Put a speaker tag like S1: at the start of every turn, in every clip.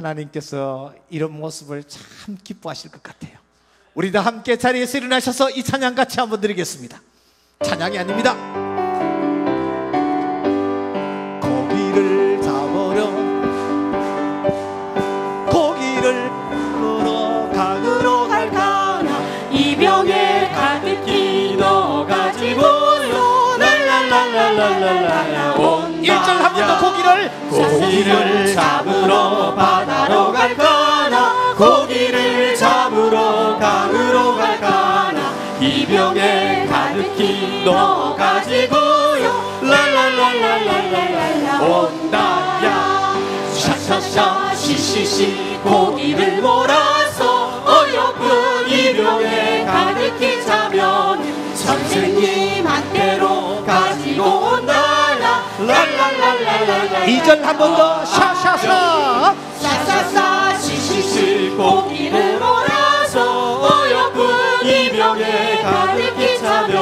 S1: 하나님께서 이런 모습을 참 기뻐하실 것 같아요. 우리 다 함께 자리에서 일어나셔서 이 찬양 같이 한번 드리겠습니다. 찬양이 아닙니다. 고기를 잡으러 고기를 물어 강으로 갈까나
S2: 이병에 가득히 넣어가지고요 랄랄랄랄랄랄라 온다.
S1: 1절 한 번 더 고기를
S2: 잡으러 바다로 갈까나 고기를 잡으러 강으로 갈까나 이병에 가득히 넣어가지고요 랄랄랄랄랄랄라 온다야 샤샤샤 시시시 고기를 몰아서 어여쁜 이병에 가득히 차면 선생님한테로 가지고 온다라 랄랄랄랄랄라
S1: 2절 한 번 더 샤샤샤
S2: 샤샤샤 시시시 고기를 몰아서 어여쁜 이병에 가득히 차면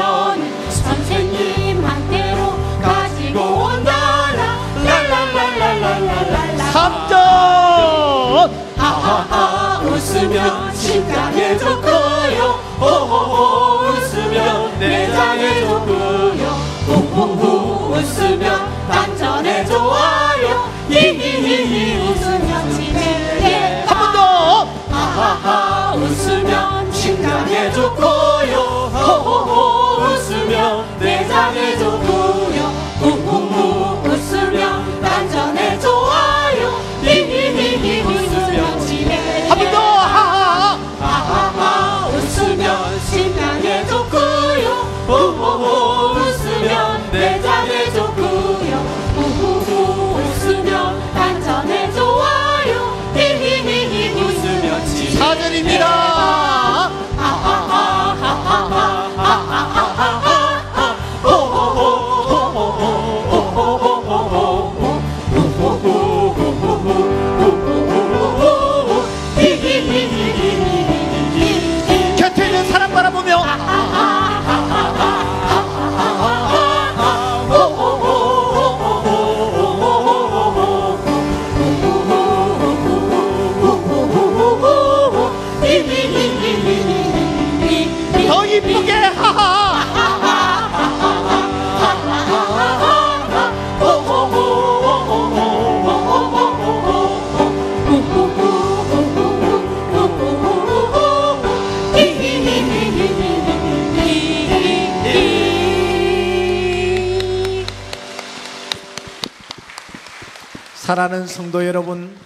S2: 선생님한테로 가지고 온다라 랄랄랄랄랄랄라
S1: 3절
S2: 하하하 웃으면 심장에 좋고요 호호호 웃으면 내장에 좋고요 후후후 웃으면 단전에 좋아요 히히히히 웃으면 집에
S1: 한 번 더
S2: 하하하 웃으면 심장에 좋고요 호호호 웃으면 내장에 좋고요 후후후 웃으면 단전에 좋아요 히히히히 웃으면 집에
S1: 한 번 더
S2: 하하하 웃으면 심장에 좋고요 후후후 웃으면 내장에 좋고요 후후후 웃으면 단전에 좋아요 히히히히 웃으면 집에
S1: 4절입니다 곁에 있는 사람 바라보며 더 이쁘게 사랑하는 성도 여러분,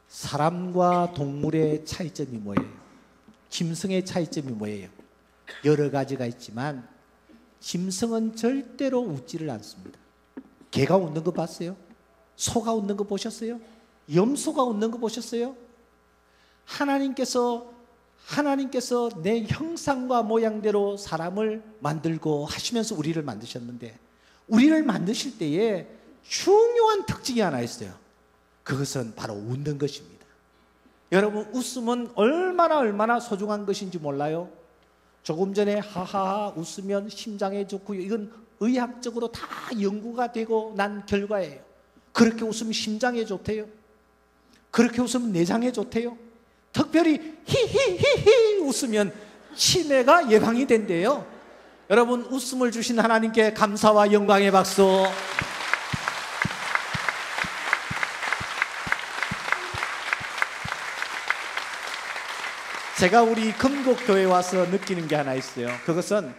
S1: 사람과 동물의 차이점이 뭐예요? 짐승의 차이점이 뭐예요? 여러 가지가 있지만 짐승은 절대로 웃지를 않습니다. 개가 웃는 거 봤어요? 소가 웃는 거 보셨어요? 염소가 웃는 거 보셨어요? 하나님께서 내 형상과 모양대로 사람을 만들고 하시면서 우리를 만드셨는데 우리를 만드실 때에 중요한 특징이 하나 있어요. 그것은 바로 웃는 것입니다. 여러분, 웃음은 얼마나 소중한 것인지 몰라요? 조금 전에 하하하 웃으면 심장에 좋고요. 이건 의학적으로 다 연구가 되고 난 결과예요. 그렇게 웃으면 심장에 좋대요. 그렇게 웃으면 내장에 좋대요. 특별히 히히히히 웃으면 치매가 예방이 된대요. 여러분, 웃음을 주신 하나님께 감사와 영광의 박수. 제가 우리 금곡교회 와서 느끼는 게 하나 있어요. 그것은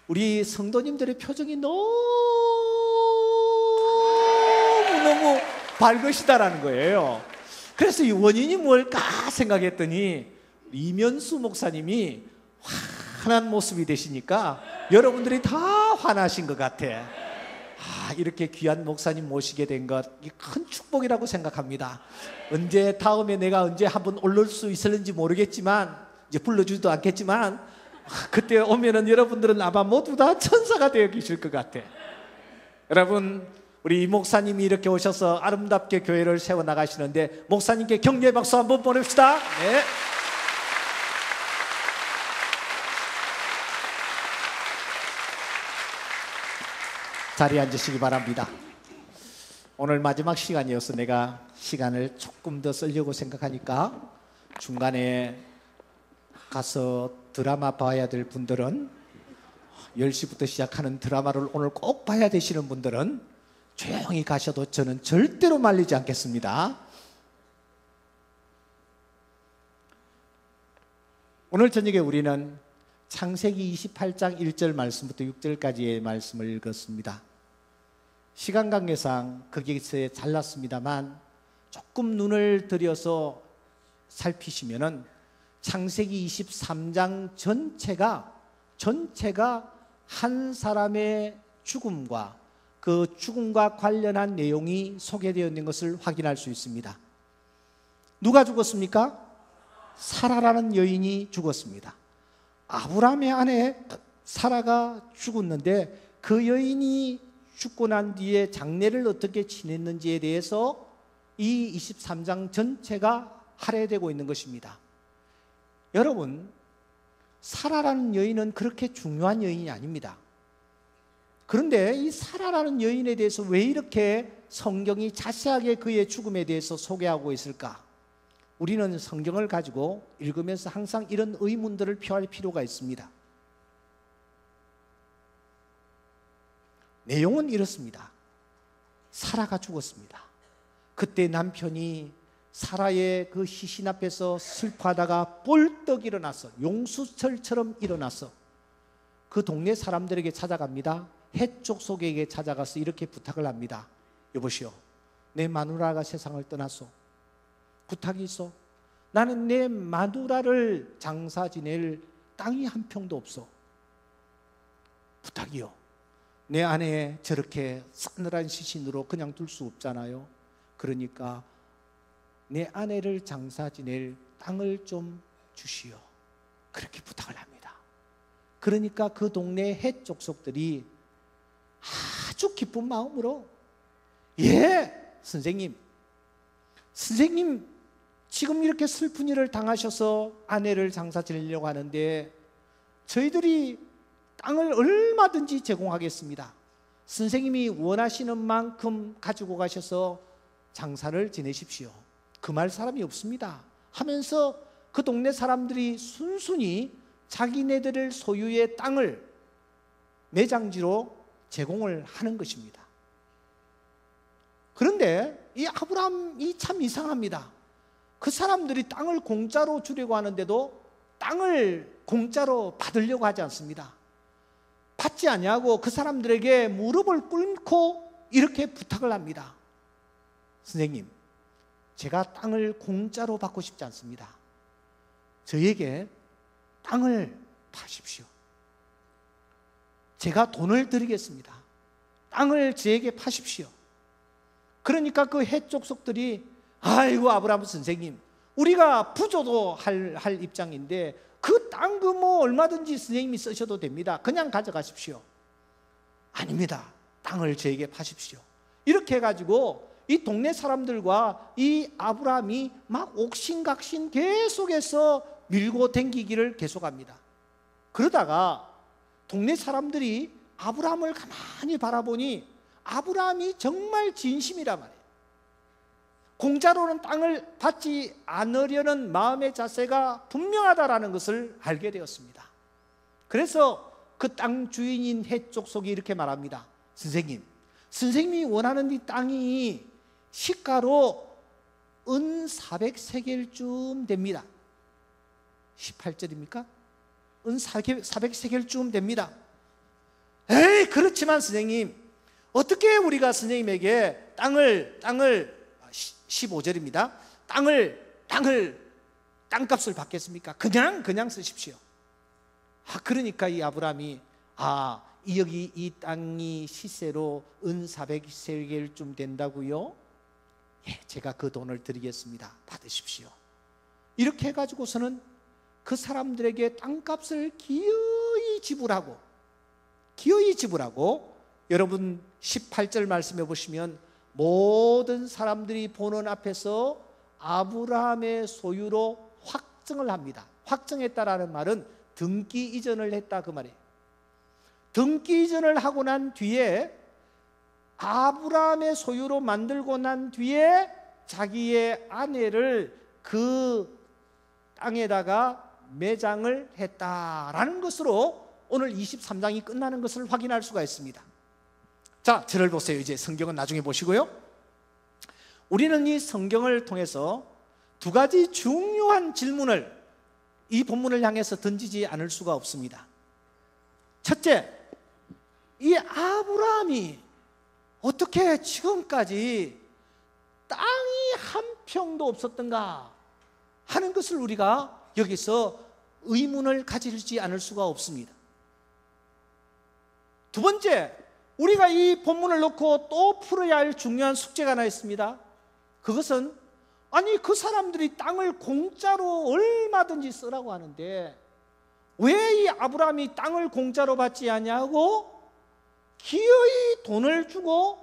S1: 우리 성도님들의 표정이 너무 밝으시다라는 거예요. 그래서 이 원인이 뭘까 생각했더니 이면수 목사님이 환한 모습이 되시니까 여러분들이 다 화나신 것 같아. 이렇게 귀한 목사님 모시게 된 것 큰 축복이라고 생각합니다. 다음에 내가 언제 한번 올릴 수 있을는지 모르겠지만 이제 불러주지도 않겠지만 그때 오면은 여러분들은 아마 모두 다 천사가 되어 계실 것 같아. 여러분, 우리 이 목사님이 이렇게 오셔서 아름답게 교회를 세워나가시는데 목사님께 격려의 박수 한번 보냅시다. 네. 자리에 앉으시기 바랍니다. 오늘 마지막 시간이어서 내가 시간을 조금 더 쓰려고 생각하니까 중간에 가서 드라마 봐야 될 분들은 10시부터 시작하는 드라마를 오늘 꼭 봐야 되시는 분들은 조용히 가셔도 저는 절대로 말리지 않겠습니다. 오늘 저녁에 우리는 창세기 28장 1절 말씀부터 6절까지의 말씀을 읽었습니다. 시간 관계상 거기서 잘랐습니다만 조금 눈을 들여서 살피시면은 창세기 23장 전체가 한 사람의 죽음과 그 죽음과 관련한 내용이 소개되어 있는 것을 확인할 수 있습니다. 누가 죽었습니까? 사라라는 여인이 죽었습니다. 아브라함의 아내 사라가 죽었는데 그 여인이 죽고 난 뒤에 장례를 어떻게 지냈는지에 대해서 이 23장 전체가 할애되고 있는 것입니다. 여러분, 사라라는 여인은 그렇게 중요한 여인이 아닙니다. 그런데 이 사라라는 여인에 대해서 왜 이렇게 성경이 자세하게 그의 죽음에 대해서 소개하고 있을까? 우리는 성경을 가지고 읽으면서 항상 이런 의문들을 표할 필요가 있습니다. 내용은 이렇습니다. 사라가 죽었습니다. 그때 남편이 사라의 그 시신 앞에서 슬퍼하다가 벌떡 일어나서 용수철처럼 일어나서 그 동네 사람들에게 찾아갑니다. 해쪽 속에게 찾아가서 이렇게 부탁을 합니다. 여보시오, 내 마누라가 세상을 떠났소. 부탁이 있어. 나는 내 마누라를 장사 지낼 땅이 한 평도 없어. 부탁이요. 내 아내 저렇게 싸늘한 시신으로 그냥 둘 수 없잖아요. 그러니까 내 아내를 장사 지낼 땅을 좀 주시오. 그렇게 부탁을 합니다. 그러니까 그 동네 해족속들이 아주 기쁜 마음으로 예, 선생님 지금 이렇게 슬픈 일을 당하셔서 아내를 장사 지내려고 하는데 저희들이 땅을 얼마든지 제공하겠습니다. 선생님이 원하시는 만큼 가지고 가셔서 장사를 지내십시오. 금할 사람이 없습니다 하면서 그 동네 사람들이 순순히 자기네들 소유의 땅을 매장지로 제공을 하는 것입니다. 그런데 이 아브라함이 참 이상합니다. 그 사람들이 땅을 공짜로 주려고 하는데도 땅을 공짜로 받으려고 하지 않습니다. 받지 아니하고 그 사람들에게 무릎을 꿇고 이렇게 부탁을 합니다. 선생님, 제가 땅을 공짜로 받고 싶지 않습니다. 저에게 땅을 파십시오. 제가 돈을 드리겠습니다. 땅을 저에게 파십시오. 그러니까 그 해족속들이 아이고 아브라함 선생님, 우리가 부조도 할 입장인데 그 땅 그 뭐 얼마든지 선생님이 쓰셔도 됩니다. 그냥 가져가십시오. 아닙니다. 땅을 저에게 파십시오. 이렇게 해가지고 이 동네 사람들과 이 아브라함이 막 옥신각신 계속해서 밀고 댕기기를 계속합니다. 그러다가 동네 사람들이 아브라함을 가만히 바라보니 아브라함이 정말 진심이란 말이에요. 공짜로는 땅을 받지 않으려는 마음의 자세가 분명하다라는 것을 알게 되었습니다. 그래서 그 땅 주인인 해족속이 이렇게 말합니다. 선생님이 원하는 이 땅이 시가로 은 400세겔쯤 됩니다. 18절입니까? 은 400세겔쯤 됩니다. 에이, 그렇지만 선생님, 어떻게 우리가 선생님에게 땅을 15절입니다. 땅값을 받겠습니까? 그냥 쓰십시오. 그러니까 이 아브라함이 여기 이 땅이 시세로 은 400세겔쯤 된다고요? 예, 제가 그 돈을 드리겠습니다. 받으십시오. 이렇게 해가지고서는 그 사람들에게 땅값을 기어이 지불하고 여러분 18절 말씀해 보시면 모든 사람들이 보는 앞에서 아브라함의 소유로 확정을 합니다. 확정했다라는 말은 등기 이전을 했다 그 말이에요. 등기 이전을 하고 난 뒤에 아브라함의 소유로 만들고 난 뒤에 자기의 아내를 그 땅에다가 매장을 했다라는 것으로 오늘 23장이 끝나는 것을 확인할 수가 있습니다. 자, 저를 보세요. 이제 성경은 나중에 보시고요. 우리는 이 성경을 통해서 두 가지 중요한 질문을 이 본문을 향해서 던지지 않을 수가 없습니다. 첫째, 이 아브라함이 어떻게 지금까지 땅이 한 평도 없었던가 하는 것을 우리가 여기서 의문을 가지지 않을 수가 없습니다. 두 번째, 우리가 이 본문을 놓고 또 풀어야 할 중요한 숙제가 하나 있습니다. 그것은 아니 그 사람들이 땅을 공짜로 얼마든지 쓰라고 하는데 왜 이 아브라함이 땅을 공짜로 받지 않냐고 기어이 돈을 주고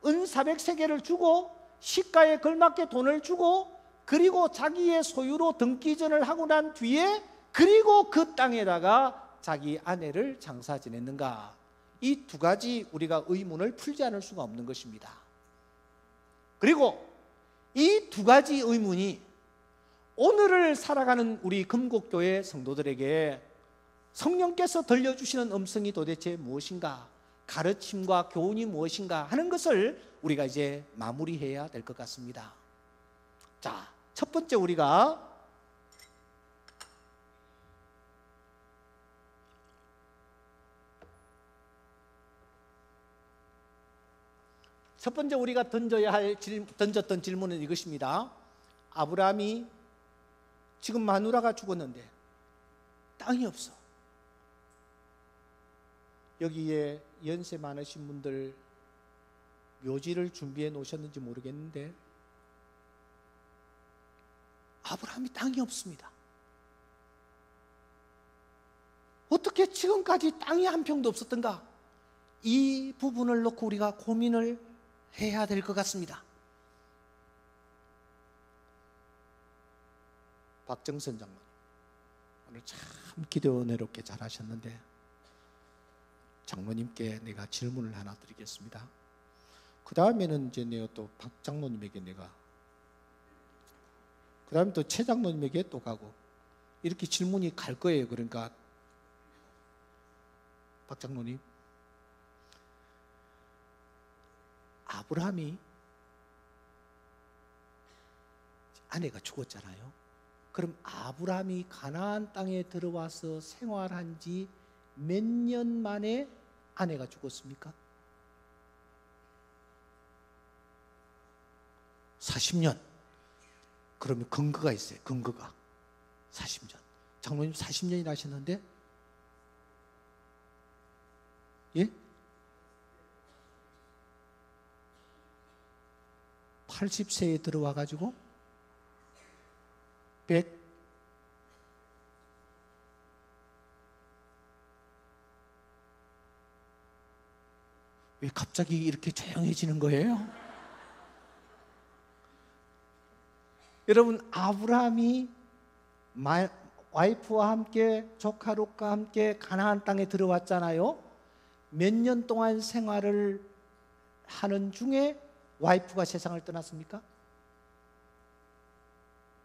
S1: 은 400세겔을 주고 시가에 걸맞게 돈을 주고 그리고 자기의 소유로 등기전을 하고 난 뒤에 그리고 그 땅에다가 자기 아내를 장사 지냈는가? 이 두 가지 우리가 의문을 풀지 않을 수가 없는 것입니다. 그리고 이 두 가지 의문이 오늘을 살아가는 우리 금곡교회 성도들에게 성령께서 들려주시는 음성이 도대체 무엇인가, 가르침과 교훈이 무엇인가 하는 것을 우리가 이제 마무리해야 될 것 같습니다. 자, 첫 번째 우리가 던졌던 질문은 이것입니다. 아브라함이 지금 마누라가 죽었는데 땅이 없어. 여기에 연세 많으신 분들 묘지를 준비해 놓으셨는지 모르겠는데 아브라함이 땅이 없습니다. 어떻게 지금까지 땅이 한 평도 없었던가? 이 부분을 놓고 우리가 고민을 해야 될 것 같습니다. 박정선 장로님 오늘 참 기도 은혜롭게 잘하셨는데 장로님께 내가 질문을 하나 드리겠습니다. 그 다음에는 이제 내가 또 박 장로님에게 그 다음에 또 최 장로님에게 또 가고 이렇게 질문이 갈 거예요. 그러니까 박 장로님, 아브라함이 아내가 죽었잖아요. 그럼 아브라함이 가나안 땅에 들어와서 생활한 지 몇 년 만에 아내가 죽었습니까? 40년. 그러면 근거가 있어요. 근거가 40년. 장로님 40년이나 하셨는데 예? 80세에 들어와 가지고 100 왜 갑자기 이렇게 조용해지는 거예요? 여러분, 아브라함이 와이프와 함께 조카 롯과 함께 가나안 땅에 들어왔잖아요. 몇 년 동안 생활을 하는 중에 와이프가 세상을 떠났습니까?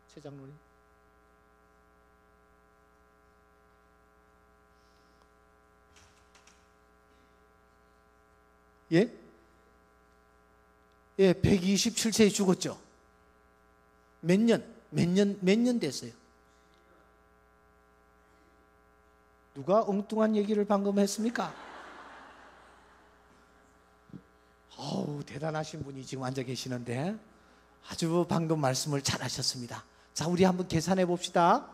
S1: 최 장로님. 예? 예, 127세에 죽었죠. 몇 년 됐어요. 누가 엉뚱한 얘기를 방금 했습니까? 어우, 대단하신 분이 지금 앉아 계시는데 아주 방금 말씀을 잘 하셨습니다. 자, 우리 한번 계산해 봅시다.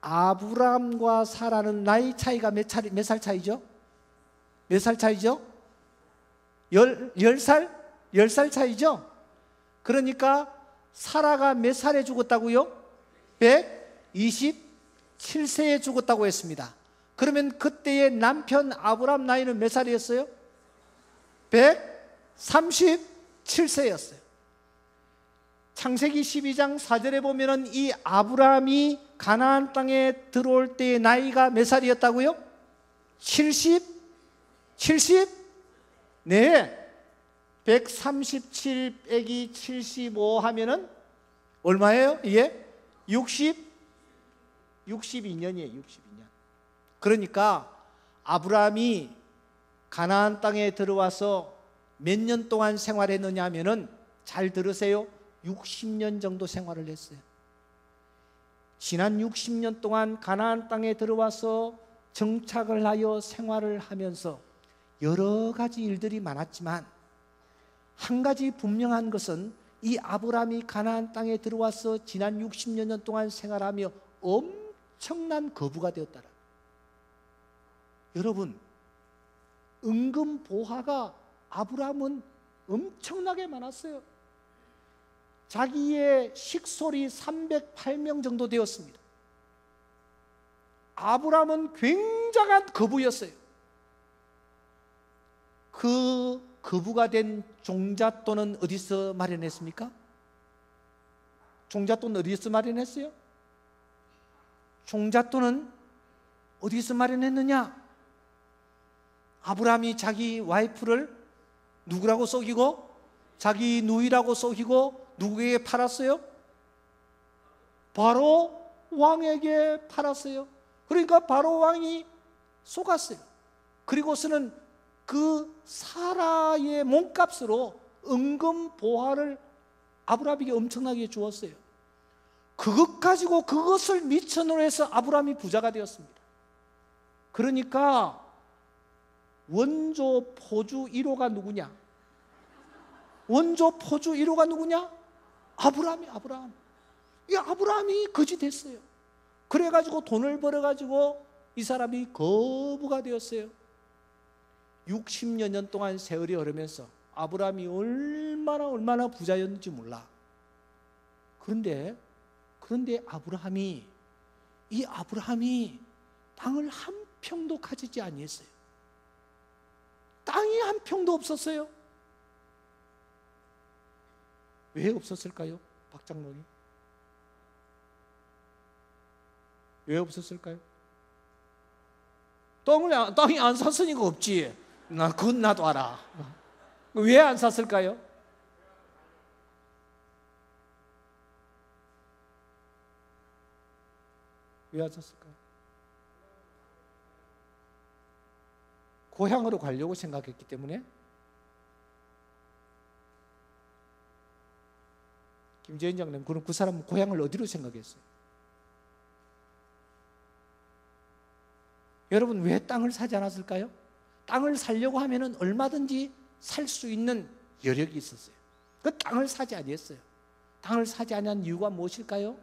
S1: 아브람과 사라는 나이 차이가 몇 살 차이죠? 몇 살 차이죠? 10살? 10살 차이죠? 그러니까 사라가 몇 살에 죽었다고요? 127세에 죽었다고 했습니다. 그러면 그때의 남편 아브람 나이는 몇 살이었어요? 137세였어요. 창세기 12장 4절에 보면은 이 아브라함이 가나안 땅에 들어올 때의 나이가 몇 살이었다고요? 70? 네. 137 빼기 75 하면은 얼마예요? 이게 62년이에요. 62년. 그러니까 아브라함이 가나안 땅에 들어와서 몇 년 동안 생활했느냐 하면은, 잘 들으세요, 60년 정도 생활을 했어요. 지난 60년 동안 가나안 땅에 들어와서 정착을 하여 생활을 하면서 여러 가지 일들이 많았지만, 한 가지 분명한 것은 이 아브라함이 가나안 땅에 들어와서 지난 60여 년 동안 생활하며 엄청난 거부가 되었다라. 여러분, 은근 보화가 아브라함은 엄청나게 많았어요. 자기의 식솔이 308명 정도 되었습니다. 아브라함은 굉장한 거부였어요. 그 거부가 된 종잣돈은 어디서 마련했습니까? 종잣돈 어디서 마련했어요? 종잣돈은 어디서 마련했느냐? 아브라함이 자기 와이프를 누구라고 속이고, 자기 누이라고 속이고 누구에게 팔았어요? 바로 왕에게 팔았어요. 그러니까 바로 왕이 속았어요. 그리고서는 그 사라의 몸값으로 은금 보화를 아브라함에게 엄청나게 주었어요. 그것 가지고 그것을 미천으로 해서 아브라함이 부자가 되었습니다. 그러니까 원조 포주 1호가 누구냐? 원조 포주 1호가 누구냐? 아브라함. 이 아브라함이 거지 됐어요. 그래가지고 돈을 벌어가지고 이 사람이 거부가 되었어요. 60여 년 동안 세월이 흐르면서 아브라함이 얼마나 부자였는지 몰라. 그런데 아브라함이 땅을 한 평도 가지지 아니했어요. 땅이 한 평도 없었어요. 왜 없었을까요? 박장로님, 왜 없었을까요? 땅이 안 샀으니까 없지. 그건 나도 알아. 왜 안 샀을까요? 왜 안 샀을까요? 고향으로 가려고 생각했기 때문에. 김재인 장님, 그럼 그 사람은 고향을 어디로 생각했어요? 여러분, 왜 땅을 사지 않았을까요? 땅을 사려고 하면은 얼마든지 살 수 있는 여력이 있었어요. 그 땅을 사지 아니했어요. 땅을 사지 않은 이유가 무엇일까요?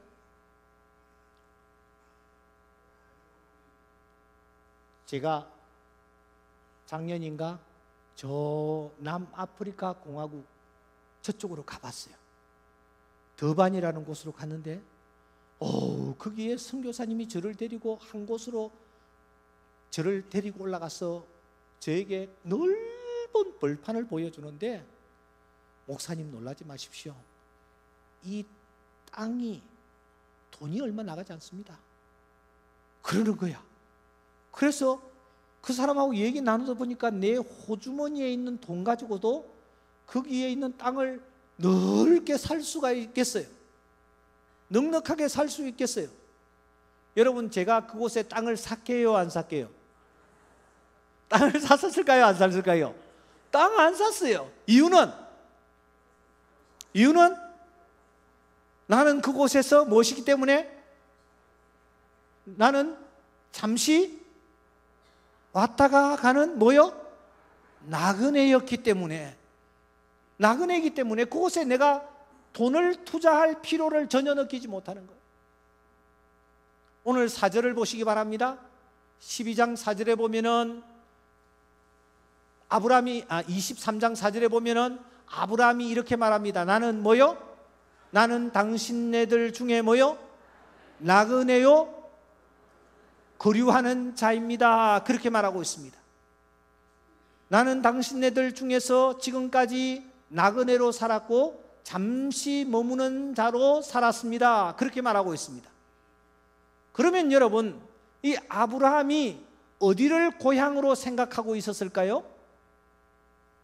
S1: 제가 작년인가 저 남아프리카 공화국 저쪽으로 가봤어요. 더반이라는 곳으로 갔는데, 거기에 선교사님이 저를 데리고 한 곳으로 저를 데리고 올라가서 저에게 넓은 벌판을 보여주는데, 목사님 놀라지 마십시오. 이 땅이 돈이 얼마 나가지 않습니다. 그러는 거야. 그래서 그 사람하고 얘기 나누다 보니까 내 호주머니에 있는 돈 가지고도 거기에 있는 땅을 넓게 살 수가 있겠어요? 넉넉하게 살 수 있겠어요? 여러분, 제가 그곳에 땅을 샀게요, 안 샀게요? 땅을 샀을까요, 안 샀을까요? 땅 안 샀어요. 이유는 나는 그곳에서 무엇이기 때문에? 나는 잠시 왔다가 가는 나그네였기 때문에, 나그네이기 때문에 그곳에 내가 돈을 투자할 필요를 전혀 느끼지 못하는 거예요. 오늘 4절을 보시기 바랍니다. 12장 4절에 보면은 23장 4절에 보면은 아브라함이 이렇게 말합니다. 나는 나는 당신네들 중에 나그네요 거류하는 자입니다. 그렇게 말하고 있습니다. 나는 당신네들 중에서 지금까지 나그네로 살았고 잠시 머무는 자로 살았습니다. 그렇게 말하고 있습니다. 그러면 여러분, 이 아브라함이 어디를 고향으로 생각하고 있었을까요?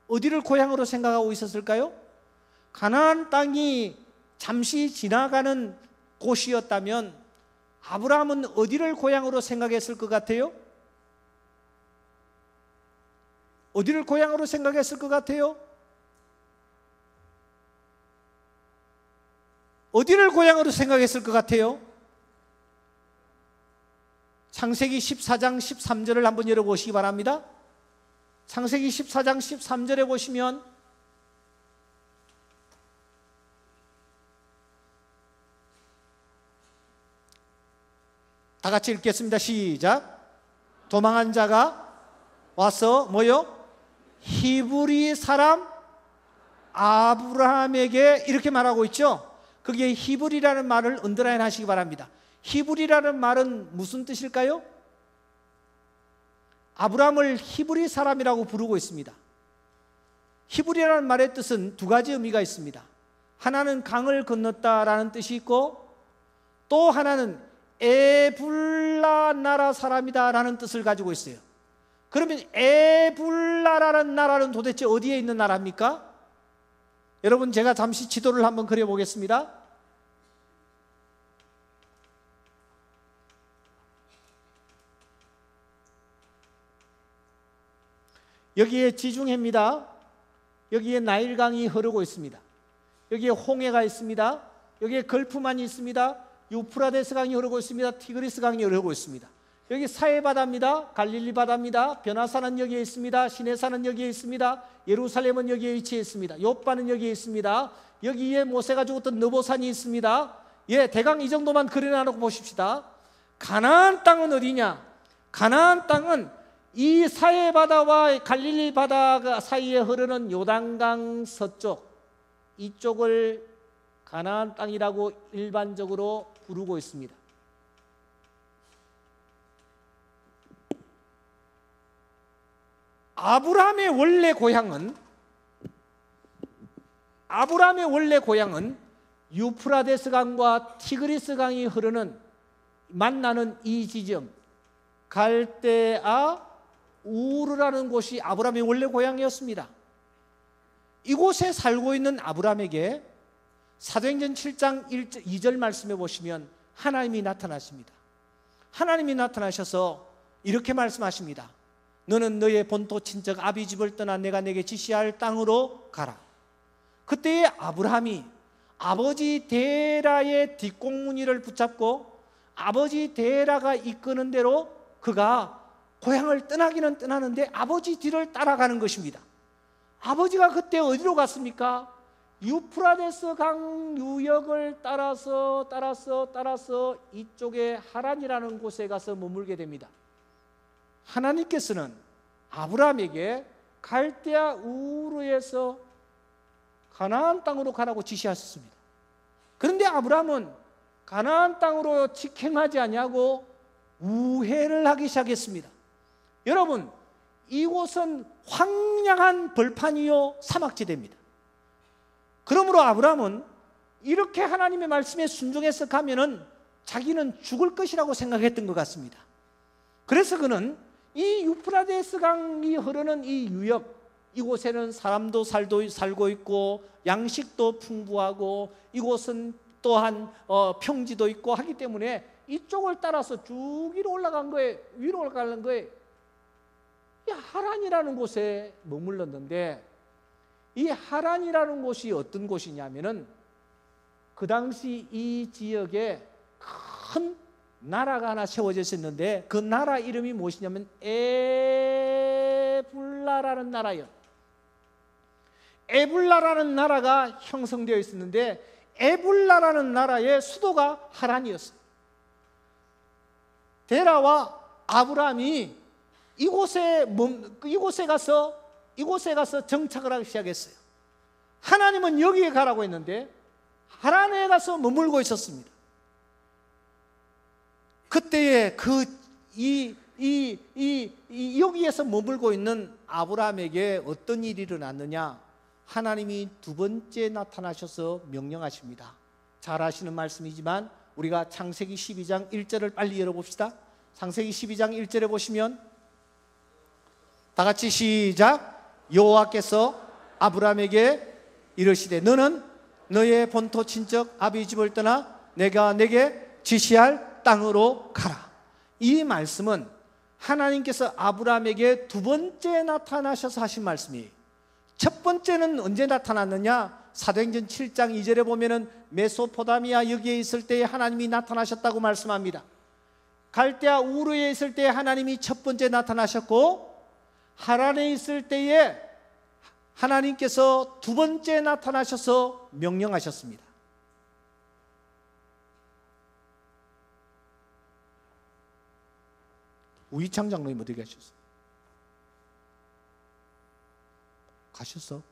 S1: 어디를 고향으로 생각하고 있었을까요? 가나안 땅이 잠시 지나가는 곳이었다면 아브라함은 어디를 고향으로 생각했을 것 같아요? 어디를 고향으로 생각했을 것 같아요? 어디를 고향으로 생각했을 것 같아요? 창세기 14장 13절을 한번 열어보시기 바랍니다. 창세기 14장 13절에 보시면 다 같이 읽겠습니다. 시작. 도망한 자가 와서 뭐요? 히브리 사람 아브라함에게 이렇게 말하고 있죠. 거기에 히브리라는 말을 언더라인 하시기 바랍니다. 히브리라는 말은 무슨 뜻일까요? 아브라함을 히브리 사람이라고 부르고 있습니다. 히브리라는 말의 뜻은 두 가지 의미가 있습니다. 하나는 강을 건넜다라는 뜻이 있고 또 하나는 에불라 나라 사람이다라는 뜻을 가지고 있어요. 그러면 에불라라는 나라는 도대체 어디에 있는 나라입니까? 여러분, 제가 잠시 지도를 한번 그려보겠습니다. 여기에 지중해입니다. 여기에 나일강이 흐르고 있습니다. 여기에 홍해가 있습니다. 여기에 걸프만이 있습니다. 유프라데스 강이 흐르고 있습니다. 티그리스 강이 흐르고 있습니다. 여기 사해바다입니다. 갈릴리 바다입니다. 변화산은 여기에 있습니다. 시내산은 여기에 있습니다. 예루살렘은 여기에 위치해 있습니다. 요빠는 여기에 있습니다. 여기에 모세가 죽었던 느보산이 있습니다. 예, 대강 이 정도만 그려놔놓고 보십시다. 가나안 땅은 어디냐? 가나안 땅은 이 사해바다와 갈릴리 바다 사이에 흐르는 요단강 서쪽, 이쪽을 가나안 땅이라고 일반적으로 부르고 있습니다. 아브라함의 원래 고향은 유프라데스 강과 티그리스 강이 흐르는 만나는 이 지점, 갈대아 우르라는 곳이 아브라함의 원래 고향이었습니다. 이곳에 살고 있는 아브라함에게 사도행전 7장 2절 말씀해 보시면 하나님이 나타나십니다. 하나님이 나타나셔서 이렇게 말씀하십니다. 너는 너의 본토 친척 아비 집을 떠나 내가 내게 지시할 땅으로 가라. 그때의 아브라함이 아버지 데라의 뒷공무니를 붙잡고 아버지 데라가 이끄는 대로 그가 고향을 떠나기는 떠나는데 아버지 뒤를 따라가는 것입니다. 아버지가 그때 어디로 갔습니까? 유프라데스 강 유역을 따라서 이쪽에 하란이라는 곳에 가서 머물게 됩니다. 하나님께서는 아브라함에게 갈대아 우르에서 가나안 땅으로 가라고 지시하셨습니다. 그런데 아브라함은 가나안 땅으로 직행하지 아니하고 우회를 하기 시작했습니다. 여러분, 이곳은 황량한 벌판이요 사막지대입니다. 그러므로 아브라함은 이렇게 하나님의 말씀에 순종해서 가면은 자기는 죽을 것이라고 생각했던 것 같습니다. 그래서 그는 이 유프라데스 강이 흐르는 이 유역, 이곳에는 사람도 살고 있고 양식도 풍부하고 이곳은 또한 평지도 있고 하기 때문에 이쪽을 따라서 쭉 위로 올라간 거예요. 위로 올라가는 거예요. 이 하란이라는 곳에 머물렀는데 이 하란이라는 곳이 어떤 곳이냐면은 그 당시 이 지역에 큰 나라가 하나 세워져 있었는데 그 나라 이름이 무엇이냐면 에불라라는 나라예요. 에불라라는 나라가 형성되어 있었는데 에불라라는 나라의 수도가 하란이었어요. 데라와 아브라함이 이곳에 가서 정착을 하기 시작했어요. 하나님은 여기에 가라고 했는데 하란에 가서 머물고 있었습니다. 그때에 여기에서 머물고 있는 아브라함에게 어떤 일이 일어났느냐? 하나님이 두 번째 나타나셔서 명령하십니다. 잘 아시는 말씀이지만 우리가 창세기 12장 1절을 빨리 열어봅시다. 창세기 12장 1절에 보시면 다 같이 시작. 여호와께서 아브라함에게 이르시되 너는 너의 본토 친척 아비 집을 떠나 내가 내게 지시할 땅으로 가라. 이 말씀은 하나님께서 아브라함에게 두 번째 나타나셔서 하신 말씀이에요. 첫 번째는 언제 나타났느냐? 사도행전 7장 2절에 보면은 메소포타미아 여기에 있을 때에 하나님이 나타나셨다고 말씀합니다. 갈대아 우르에 있을 때에 하나님이 첫 번째 나타나셨고, 하란에 있을 때에 하나님께서 두 번째 나타나셔서 명령하셨습니다. 우이창 장로님 어디 가셨어? 가셨어?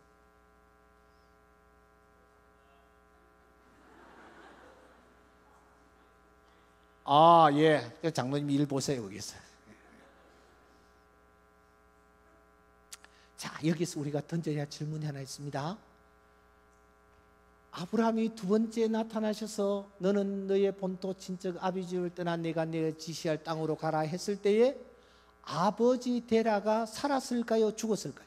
S1: 아, 예. 장로님 일 보세요, 거기서. 자, 여기서 우리가 던져야 할 질문이 하나 있습니다. 아브라함이 두 번째 나타나셔서 너는 너의 본토 친척 아비 집을 떠나 내가 내게 지시할 땅으로 가라 했을 때에 아버지 데라가 살았을까요? 죽었을까요?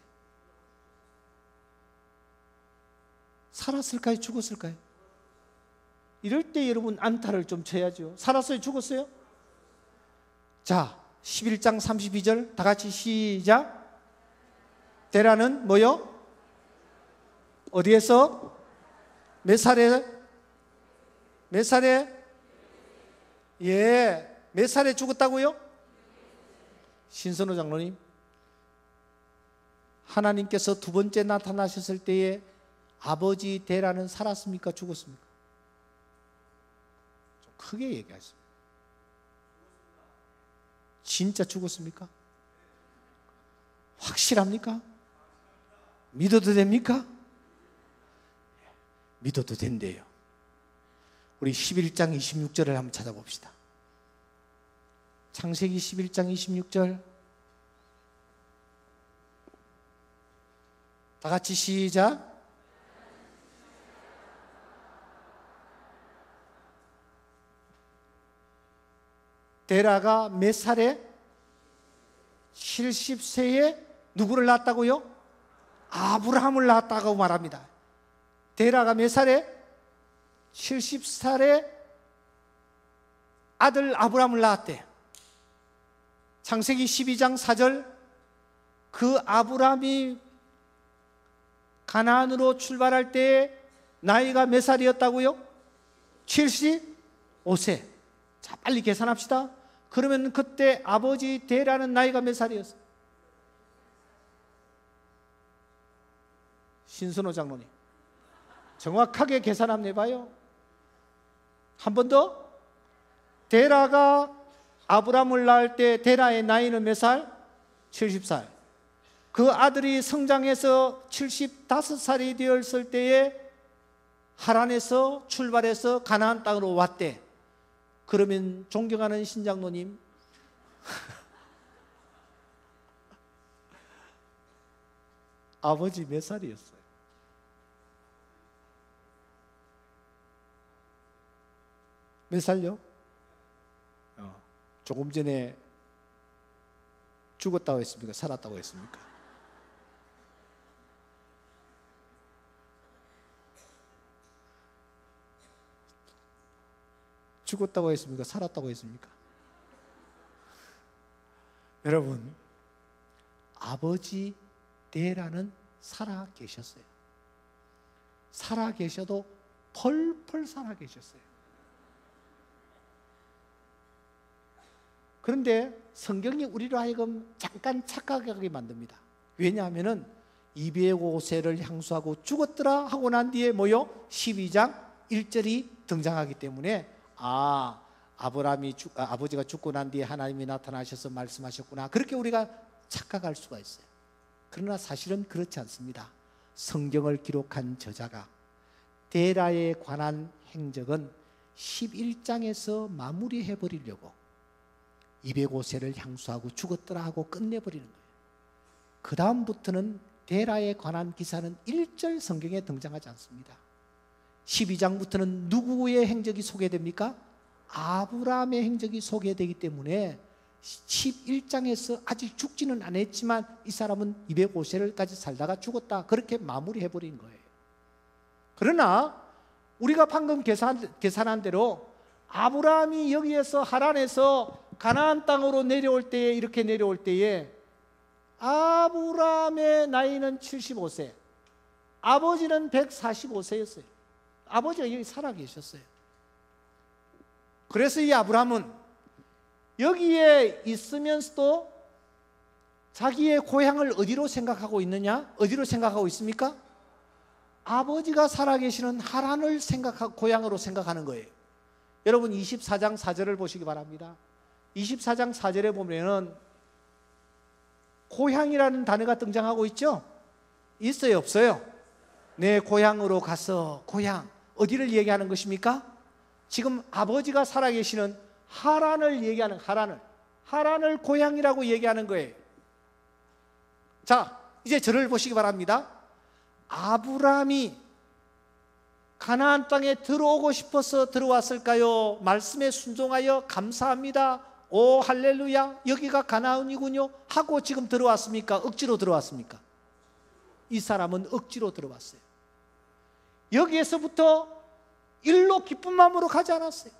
S1: 살았을까요? 죽었을까요? 이럴 때 여러분 안타를 좀 쳐야죠. 살았어요? 죽었어요? 자, 11장 32절 다 같이 시작. 데라는 뭐요? 어디에서? 몇 살에? 몇 살에? 예, 몇 살에 죽었다고요? 신선호 장로님, 하나님께서 두 번째 나타나셨을 때에 아버지 데라는 살았습니까? 죽었습니까? 좀 크게 얘기하십니다. 진짜 죽었습니까? 확실합니까? 믿어도 됩니까? 믿어도 된대요. 우리 11장 26절을 한번 찾아봅시다. 창세기 11장 26절 다 같이 시작. 데라가 몇 살에? 70세에 누구를 낳았다고요? 아브라함을 낳았다고 말합니다. 데라가 몇 살에? 70살에 아들 아브라함을 낳았대. 창세기 12장 4절 그 아브라함이 가나안으로 출발할 때 나이가 몇 살이었다고요? 75세. 자, 빨리 계산합시다. 그러면 그때 아버지 데라는 나이가 몇 살이었어요? 신선호 장로님, 정확하게 계산 한번 해봐요. 한 번 더. 데라가 아브라함을 낳을 때 데라의 나이는 몇 살? 70살. 그 아들이 성장해서 75살이 되었을 때에 하란에서 출발해서 가나안 땅으로 왔대. 그러면 존경하는 신장로님, 아버지 몇 살이었어요? 몇 살요? 조금 전에 죽었다고 했습니까? 살았다고 했습니까? 죽었다고 했습니까? 살았다고 했습니까? 여러분, 아버지 데라는 살아 계셨어요. 살아 계셔도 펄펄 살아 계셨어요. 그런데 성경이 우리로 하여금 잠깐 착각하게 만듭니다. 왜냐하면 205세를 향수하고 죽었더라 하고 난 뒤에 뭐요? 12장 1절이 등장하기 때문에 아버지가 죽고 난 뒤에 하나님이 나타나셔서 말씀하셨구나, 그렇게 우리가 착각할 수가 있어요. 그러나 사실은 그렇지 않습니다. 성경을 기록한 저자가 데라에 관한 행적은 11장에서 마무리해버리려고 205세를 향수하고 죽었더라 하고 끝내버리는 거예요. 그 다음부터는 데라에 관한 기사는 1절 성경에 등장하지 않습니다. 12장부터는 누구의 행적이 소개됩니까? 아브라함의 행적이 소개되기 때문에 11장에서 아직 죽지는 않았지만 이 사람은 205세까지 살다가 죽었다, 그렇게 마무리해버린 거예요. 그러나 우리가 방금 계산한 대로 아브라함이 여기에서 하란에서 가나안 땅으로 내려올 때에, 이렇게 내려올 때에 아브라함의 나이는 75세, 아버지는 145세였어요. 아버지가 여기 살아계셨어요. 그래서 이 아브라함은 여기에 있으면서도 자기의 고향을 어디로 생각하고 있느냐? 어디로 생각하고 있습니까? 아버지가 살아계시는 하란을 고향으로 생각하는 거예요. 여러분 24장 4절을 보시기 바랍니다. 24장 4절에 보면은 고향이라는 단어가 등장하고 있죠? 있어요, 없어요? 내 고향으로 가서, 고향, 어디를 얘기하는 것입니까? 지금 아버지가 살아계시는 하란을 얘기하는, 하란을 고향이라고 얘기하는 거예요. 자, 이제 저를 보시기 바랍니다. 아브라함이 가나안 땅에 들어오고 싶어서 들어왔을까요? 말씀에 순종하여 감사합니다, 오 할렐루야, 여기가 가나안이군요 하고 지금 들어왔습니까? 억지로 들어왔습니까? 이 사람은 억지로 들어왔어요. 여기에서부터 일로 기쁜 마음으로 가지 않았어요.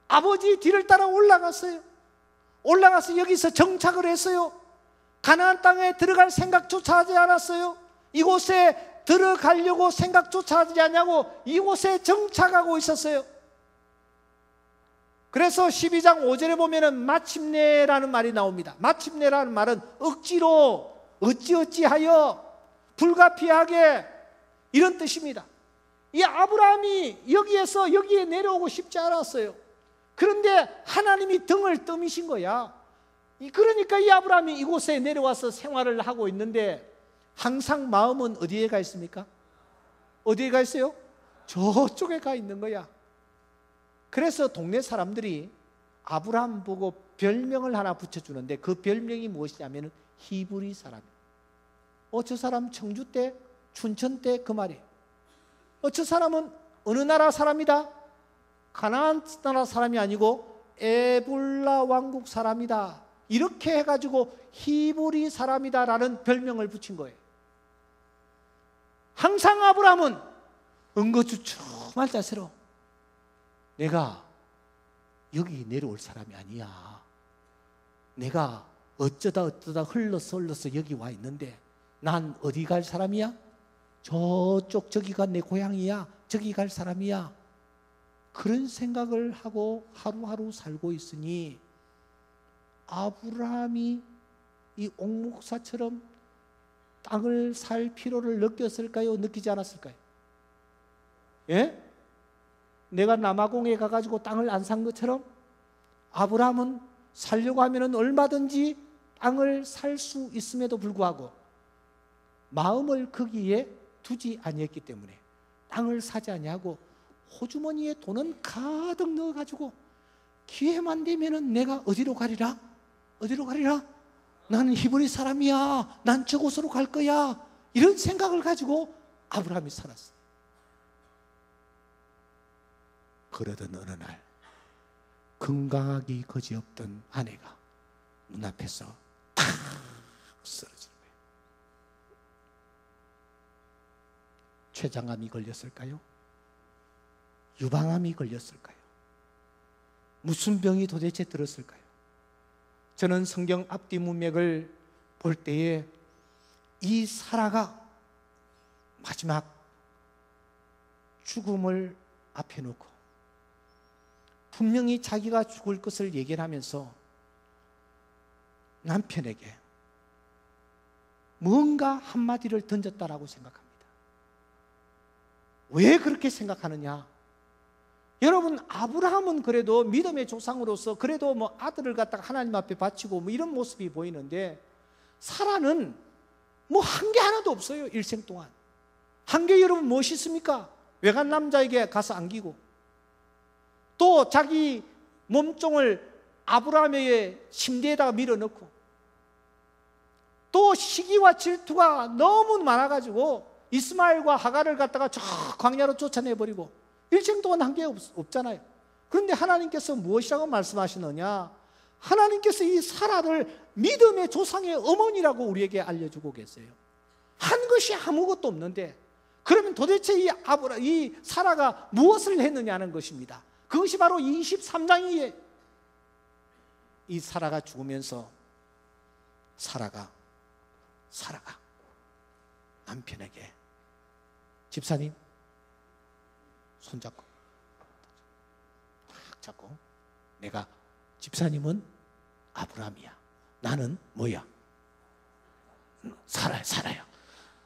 S1: 아버지 뒤를 따라 올라갔어요. 올라가서 여기서 정착을 했어요. 가나안 땅에 들어갈 생각조차 하지 않았어요. 이곳에 들어가려고 생각조차 하지 않냐고 이곳에 정착하고 있었어요. 그래서 12장 5절에 보면은 마침내라는 말이 나옵니다. 마침내라는 말은 억지로, 어찌어찌하여, 불가피하게, 이런 뜻입니다. 이 아브라함이 여기에서 여기에 내려오고 싶지 않았어요. 그런데 하나님이 등을 떠미신 거야. 그러니까 이 아브라함이 이곳에 내려와서 생활을 하고 있는데 항상 마음은 어디에 가 있습니까? 어디에 가 있어요? 저쪽에 가 있는 거야. 그래서 동네 사람들이 아브라함 보고 별명을 하나 붙여주는데 그 별명이 무엇이냐면 히브리 사람이에요. 저 사람 청주 때, 춘천 때 그 말이에요. 저 사람은 어느 나라 사람이다? 가나안 나라 사람이 아니고 에불라 왕국 사람이다, 이렇게 해가지고 히브리 사람이다라는 별명을 붙인 거예요. 항상 아브라함은 응거주춤할 자세로 내가 여기 내려올 사람이 아니야, 내가 어쩌다 흘러서 여기 와 있는데 난 어디 갈 사람이야? 저기가 내 고향이야, 저기 갈 사람이야, 그런 생각을 하고 하루하루 살고 있으니 아브라함이 이 옥목사처럼 땅을 살 필요를 느꼈을까요? 느끼지 않았을까요? 예? 내가 남아공에 가가지고 땅을 안 산 것처럼 아브라함은 살려고 하면 얼마든지 땅을 살 수 있음에도 불구하고 마음을 거기에 두지 아니했기 때문에 땅을 사지 아니하고 호주머니에 돈은 가득 넣어가지고 기회만 되면은 내가 어디로 가리라? 어디로 가리라? 나는 히브리 사람이야, 난 저곳으로 갈 거야, 이런 생각을 가지고 아브라함이 살았어요. 그러던 어느 날 건강하기 거지없던 아내가 눈앞에서 탁 쓰러지는 거예요. 췌장암이 걸렸을까요? 유방암이 걸렸을까요? 무슨 병이 도대체 들었을까요? 저는 성경 앞뒤 문맥을 볼 때에 이 사라가 마지막 죽음을 앞에 놓고 분명히 자기가 죽을 것을 얘기를 하면서 남편에게 뭔가 한마디를 던졌다라고 생각합니다. 왜 그렇게 생각하느냐? 여러분, 아브라함은 그래도 믿음의 조상으로서 그래도 뭐 아들을 갖다가 하나님 앞에 바치고 뭐 이런 모습이 보이는데 사라는 뭐 한 게 하나도 없어요. 일생 동안 한 게 여러분 무엇이 있습니까? 외간 남자에게 가서 안기고 또 자기 몸종을 아브라함의 침대에다가 밀어넣고 또 시기와 질투가 너무 많아가지고 이스마엘과 하갈을 갖다가 저 광야로 쫓아내버리고 일생 동안 한 게 없잖아요. 그런데 하나님께서 무엇이라고 말씀하시느냐? 하나님께서 이 사라를 믿음의 조상의 어머니라고 우리에게 알려주고 계세요. 한 것이 아무것도 없는데, 그러면 도대체 이 사라가 무엇을 했느냐는 것입니다. 그것이 바로 23장이에요. 이 사라가 죽으면서 사라가 남편에게, 집사님 손잡고 딱 잡고, 내가 집사님은 아브라함이야, 나는 뭐야? 사라야.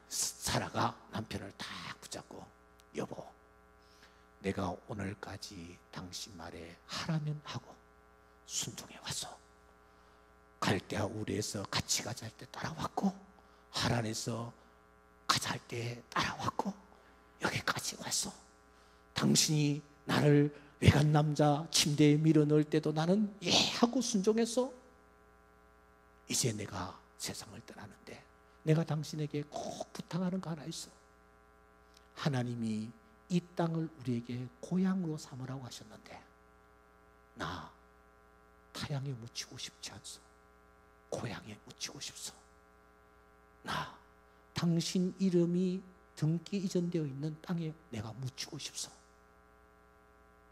S1: 사라가 남편을 딱 붙잡고, 여보, 내가 오늘까지 당신 말에 하라면 하고 순종해 왔어. 갈대아 우르에서 같이 가자 할 때 따라왔고, 하란에서 가자 할 때 따라왔고, 여기까지 왔어. 당신이 나를 외간 남자 침대에 밀어넣을 때도 나는 예 하고 순종했어. 이제 내가 세상을 떠나는데 내가 당신에게 꼭 부탁하는 거 하나 있어. 하나님이 이 땅을 우리에게 고향으로 삼으라고 하셨는데, 나 타향에 묻히고 싶지 않소. 고향에 묻히고 싶소. 나 당신 이름이 등기 이전되어 있는 땅에 내가 묻히고 싶소.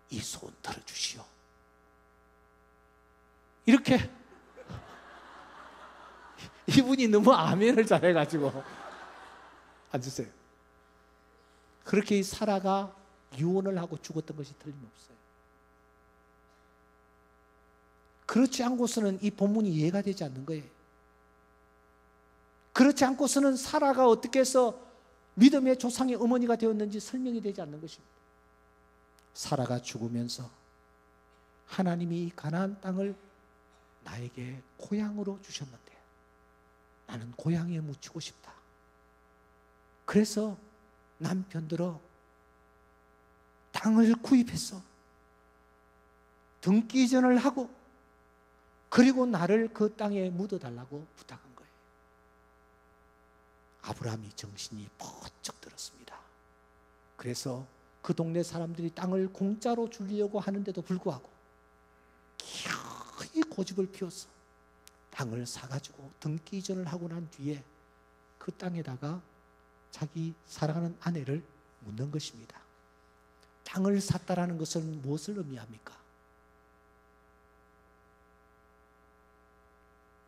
S1: 이 소원 들어주시오. 이렇게 이분이 너무 아멘을 잘해가지고 앉으세요. 그렇게 이 사라가 유언을 하고 죽었던 것이 틀림없어요. 그렇지 않고서는 이 본문이 이해가 되지 않는 거예요. 그렇지 않고서는 사라가 어떻게 해서 믿음의 조상의 어머니가 되었는지 설명이 되지 않는 것입니다. 사라가 죽으면서 하나님이 이 가나안 땅을 나에게 고향으로 주셨는데 나는 고향에 묻히고 싶다. 그래서 남편들어 땅을 구입했어. 등기 이전을 하고, 그리고 나를 그 땅에 묻어달라고 부탁한 거예요. 아브라함이 정신이 번쩍 들었습니다. 그래서 그 동네 사람들이 땅을 공짜로 주려고 하는데도 불구하고 기어이 고집을 피웠어. 땅을 사가지고 등기 이전을 하고 난 뒤에 그 땅에다가 자기 사랑하는 아내를 묻는 것입니다. 땅을 샀다라는 것은 무엇을 의미합니까?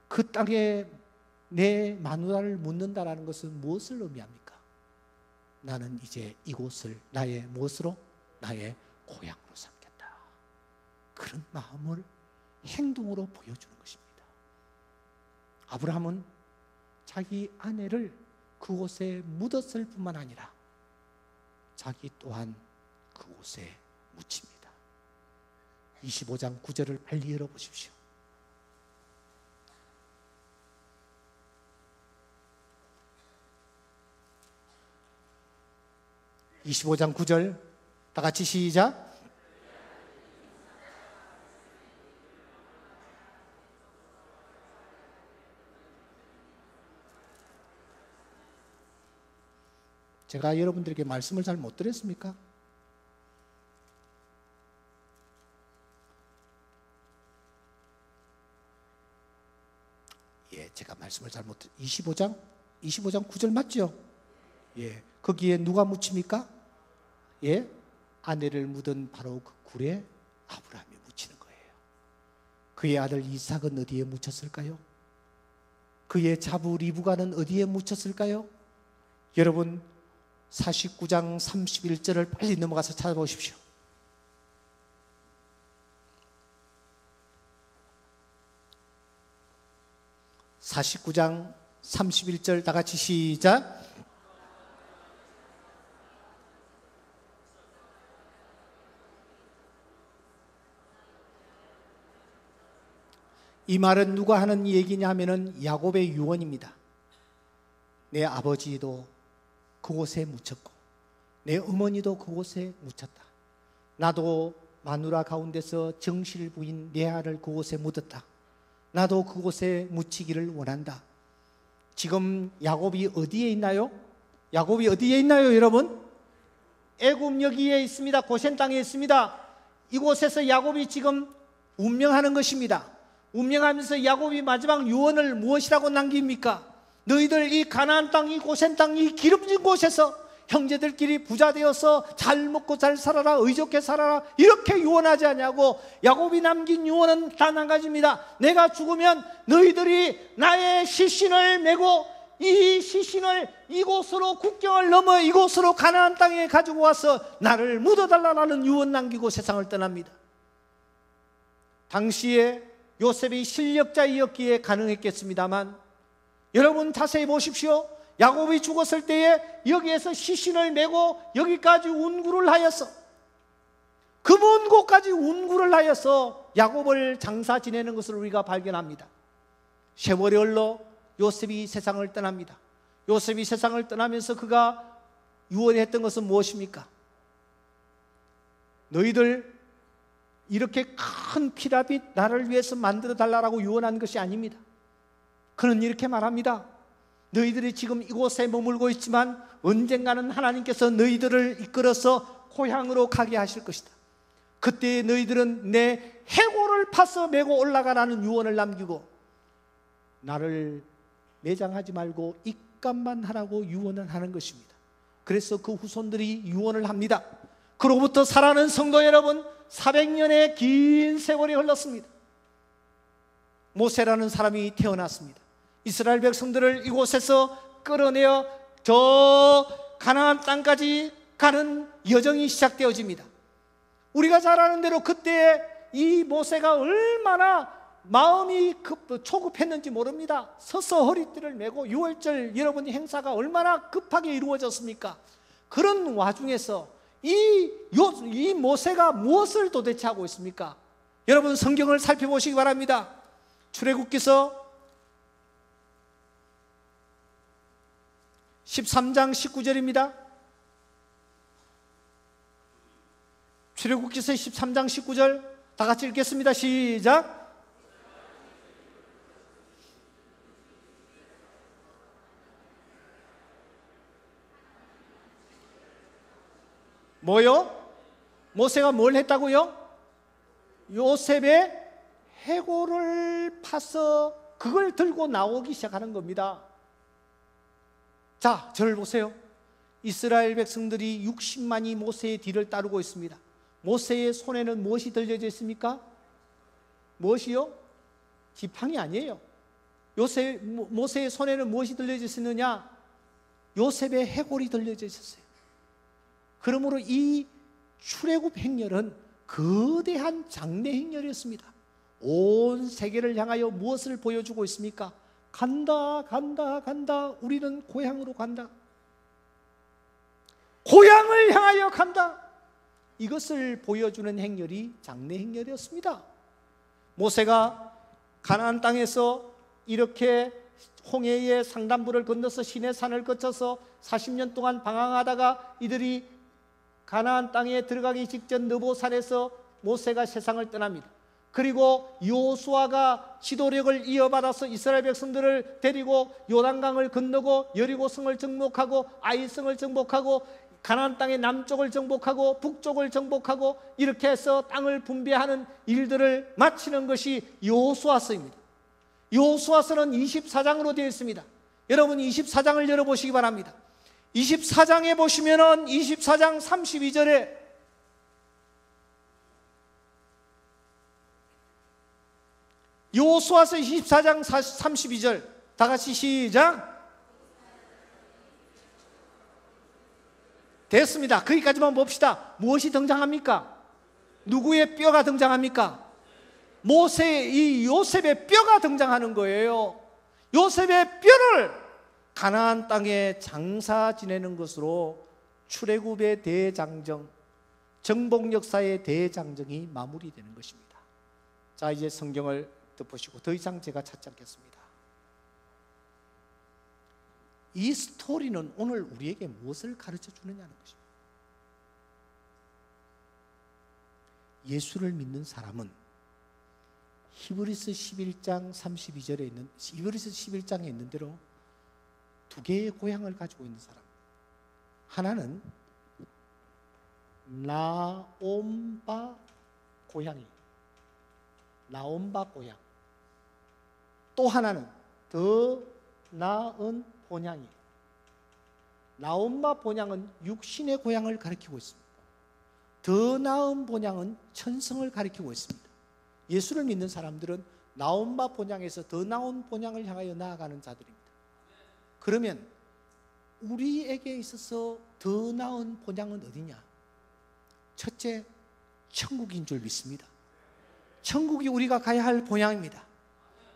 S1: 그 땅에 내 마누라를 묻는다라는 것은 무엇을 의미합니까? 나는 이제 이곳을 나의 무엇으로? 나의 고향으로 삼겠다. 그런 마음을 행동으로 보여주는 것입니다. 아브라함은 자기 아내를 그곳에 묻었을 뿐만 아니라 자기 또한 그곳에 묻힙니다. 25장 9절을 빨리 열어보십시오. (25장 9절) 다 같이 시작. 제가 여러분들에게 말씀을 잘 못 드렸습니까? 예, 제가 말씀을 잘 못 드렸. 25장 9절 맞죠? 예, 거기에 누가 묻힙니까? 예, 아내를 묻은 바로 그 굴에 아브라함이 묻히는 거예요. 그의 아들 이삭은 어디에 묻혔을까요? 그의 자부 리브가는 어디에 묻혔을까요? 여러분 49장 31절을 빨리 넘어가서 찾아보십시오. (49장 31절) 다 같이 시작. 이 말은 누가 하는 얘기냐 하면은 야곱의 유언입니다. 내 아버지도 그곳에 묻혔고 내 어머니도 그곳에 묻혔다. 나도 마누라 가운데서 정실 부인 레아를 그곳에 묻었다. 나도 그곳에 묻히기를 원한다. 지금 야곱이 어디에 있나요? 야곱이 어디에 있나요, 여러분? 애굽 여기에 있습니다. 고센 땅에 있습니다. 이곳에서 야곱이 지금 운명하는 것입니다. 운명하면서 야곱이 마지막 유언을 무엇이라고 남깁니까? 너희들 이 가나안 땅, 이 고센 땅, 이 기름진 곳에서 형제들끼리 부자 되어서 잘 먹고 잘 살아라, 의좋게 살아라, 이렇게 유언하지 않냐고. 야곱이 남긴 유언은 단 한 가지입니다. 내가 죽으면 너희들이 나의 시신을 메고 이 시신을 이곳으로, 국경을 넘어 이곳으로 가나안 땅에 가지고 와서 나를 묻어달라는 유언 남기고 세상을 떠납니다. 당시에 요셉이 실력자이었기에 가능했겠습니다만, 여러분 자세히 보십시오. 야곱이 죽었을 때에 여기에서 시신을 메고 여기까지 운구를 하여서, 그 먼 곳까지 운구를 하여서 야곱을 장사 지내는 것을 우리가 발견합니다. 세월이 흘러 요셉이 세상을 떠납니다. 요셉이 세상을 떠나면서 그가 유언했던 것은 무엇입니까? 너희들 이렇게 큰 피라빗 나를 위해서 만들어 달라고 유언한 것이 아닙니다. 그는 이렇게 말합니다. 너희들이 지금 이곳에 머물고 있지만 언젠가는 하나님께서 너희들을 이끌어서 고향으로 가게 하실 것이다. 그때 너희들은 내 해골을 파서 메고 올라가라는 유언을 남기고 나를 매장하지 말고 입감만 하라고 유언을 하는 것입니다. 그래서 그 후손들이 유언을 합니다. 그로부터 살아는 성도 여러분, 400년의 긴 세월이 흘렀습니다. 모세라는 사람이 태어났습니다. 이스라엘 백성들을 이곳에서 끌어내어 저 가나안 땅까지 가는 여정이 시작되어집니다. 우리가 잘 아는 대로 그때 이 모세가 얼마나 마음이 초급했는지 모릅니다. 서서 허리띠를 메고 유월절 여러분 행사가 얼마나 급하게 이루어졌습니까? 그런 와중에서 이 모세가 무엇을 도대체 하고 있습니까? 여러분 성경을 살펴보시기 바랍니다. 출애굽기서 13장 19절입니다. 출애굽기서 13장 19절 다 같이 읽겠습니다. 시작. 뭐요? 모세가 뭘 했다고요? 요셉의 해골을 파서 그걸 들고 나오기 시작하는 겁니다. 자, 저를 보세요. 이스라엘 백성들이 60만이 모세의 뒤를 따르고 있습니다. 모세의 손에는 무엇이 들려져 있습니까? 무엇이요? 지팡이 아니에요. 모세의 손에는 무엇이 들려져 있었느냐? 요셉의 해골이 들려져 있었어요. 그러므로 이 출애굽 행렬은 거대한 장례 행렬이었습니다. 온 세계를 향하여 무엇을 보여주고 있습니까? 간다, 간다, 간다. 우리는 고향으로 간다. 고향을 향하여 간다. 이것을 보여주는 행렬이 장례 행렬이었습니다. 모세가 가나안 땅에서 이렇게 홍해의 상단부를 건너서 시내산을 거쳐서 40년 동안 방황하다가 이들이 가나안 땅에 들어가기 직전 느보산에서 모세가 세상을 떠납니다. 그리고 여호수아가 지도력을 이어받아서 이스라엘 백성들을 데리고 요단강을 건너고 여리고성을 정복하고 아이성을 정복하고 가나안 땅의 남쪽을 정복하고 북쪽을 정복하고 이렇게 해서 땅을 분배하는 일들을 마치는 것이 여호수아서입니다. 여호수아서는 24장으로 되어 있습니다. 여러분 24장을 열어보시기 바랍니다. 24장에 보시면은 24장 32절에 여호수아서 24장 32절 다 같이 시작. 됐습니다. 거기까지만 봅시다. 무엇이 등장합니까? 누구의 뼈가 등장합니까? 이 요셉의 뼈가 등장하는 거예요. 요셉의 뼈를 가나안 땅에 장사 지내는 것으로 출애굽의 대장정, 정복 역사의 대장정이 마무리되는 것입니다. 자, 이제 성경을 덮으시고 더 이상 제가 찾지 않겠습니다. 이 스토리는 오늘 우리에게 무엇을 가르쳐 주느냐는 것입니다. 예수를 믿는 사람은 히브리서 11장 32절에 있는 히브리서 11장에 있는 대로 두 개의 고향을 가지고 있는 사람. 하나는 나옴바 고향이에요. 나옴바 고향. 또 하나는 더 나은 본향이, 나온바 본향은 육신의 고향을 가리키고 있습니다. 더 나은 본향은 천성을 가리키고 있습니다. 예수를 믿는 사람들은 나온바 본향에서 더 나은 본향을 향하여 나아가는 자들입니다. 그러면 우리에게 있어서 더 나은 본향은 어디냐? 첫째, 천국인 줄 믿습니다. 천국이 우리가 가야 할 본향입니다.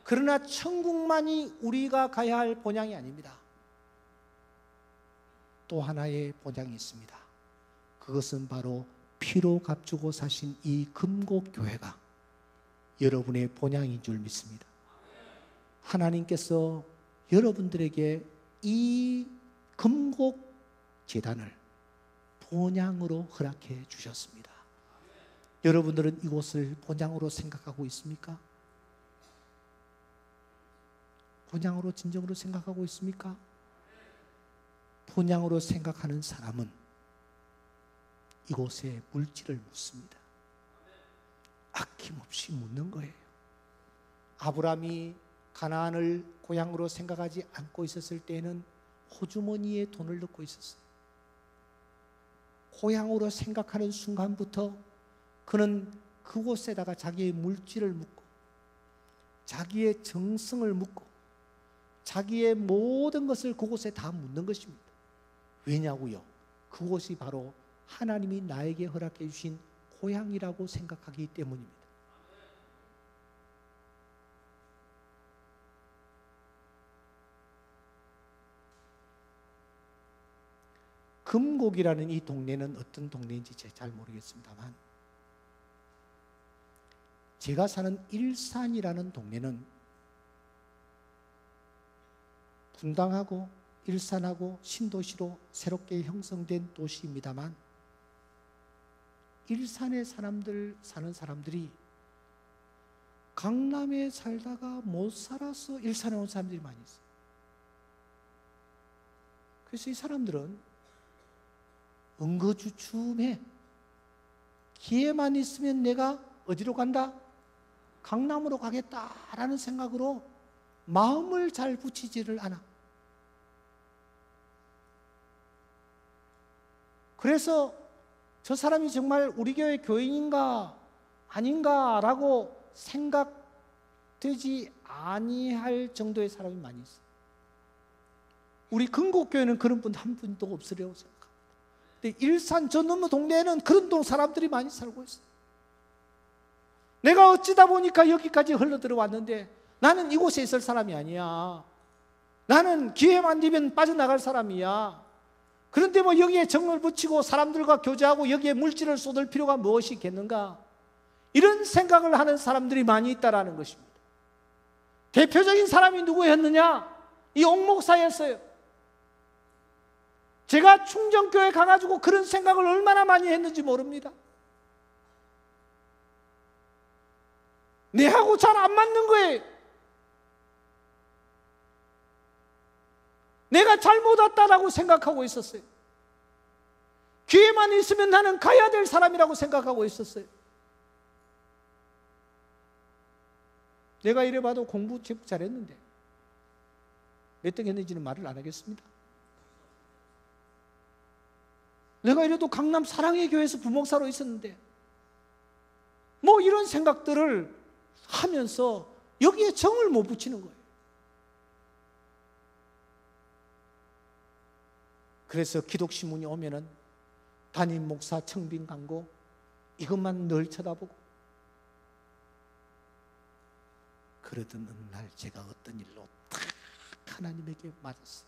S1: 그러나 천국만이 우리가 가야 할 본향이 아닙니다. 또 하나의 본향이 있습니다. 그것은 바로 피로 값주고 사신 이 금곡교회가 여러분의 본향인 줄 믿습니다. 하나님께서 여러분들에게 이 금곡재단을 본향으로 허락해 주셨습니다. 여러분들은 이곳을 본향으로 생각하고 있습니까? 본향으로 진정으로 생각하고 있습니까? 본향으로 생각하는 사람은 이곳에 물질을 묻습니다. 아낌없이 묻는 거예요. 아브라함이 가나안을 고향으로 생각하지 않고 있었을 때에는 호주머니에 돈을 넣고 있었어요. 고향으로 생각하는 순간부터 그는 그곳에다가 자기의 물질을 묻고 자기의 정성을 묻고 자기의 모든 것을 그곳에 다 묻는 것입니다. 왜냐고요? 그곳이 바로 하나님이 나에게 허락해 주신 고향이라고 생각하기 때문입니다. 금곡이라는 이 동네는 어떤 동네인지 제가 잘 모르겠습니다만, 제가 사는 일산이라는 동네는 분당하고 일산하고 신도시로 새롭게 형성된 도시입니다만, 일산에 사는 사람들이 강남에 살다가 못 살아서 일산에 온 사람들이 많이 있어요. 그래서 이 사람들은 응거주춤해. 기회만 있으면 내가 어디로 간다? 강남으로 가겠다라는 생각으로 마음을 잘 붙이지를 않아. 그래서 저 사람이 정말 우리 교회 교인인가 아닌가라고 생각되지 아니할 정도의 사람이 많이 있어요. 우리 근곡교회는 그런 분 한 분도 없으려고 생각합니다. 근데 일산 저 너머 동네에는 그런 사람들이 많이 살고 있어요. 내가 어찌다 보니까 여기까지 흘러들어왔는데 나는 이곳에 있을 사람이 아니야. 나는 기회만 되면 빠져나갈 사람이야. 그런데 뭐 여기에 정을 붙이고 사람들과 교제하고 여기에 물질을 쏟을 필요가 무엇이 있겠는가? 이런 생각을 하는 사람들이 많이 있다라는 것입니다. 대표적인 사람이 누구였느냐? 이 옥목사였어요. 제가 충정교회 가가지고 그런 생각을 얼마나 많이 했는지 모릅니다. 내하고 잘 안 맞는 거예요. 내가 잘못 왔다라고 생각하고 있었어요. 기회만 있으면 나는 가야 될 사람이라고 생각하고 있었어요. 내가 이래봐도 공부 제법 잘했는데 몇 등 했는지는 말을 안 하겠습니다. 내가 이래도 강남 사랑의 교회에서 부목사로 있었는데 뭐 이런 생각들을 하면서 여기에 정을 못 붙이는 거예요. 그래서 기독신문이 오면은 담임 목사 청빙 광고 이것만 늘 쳐다보고, 그러던 어느 날 제가 어떤 일로 탁 하나님에게 맞았어요.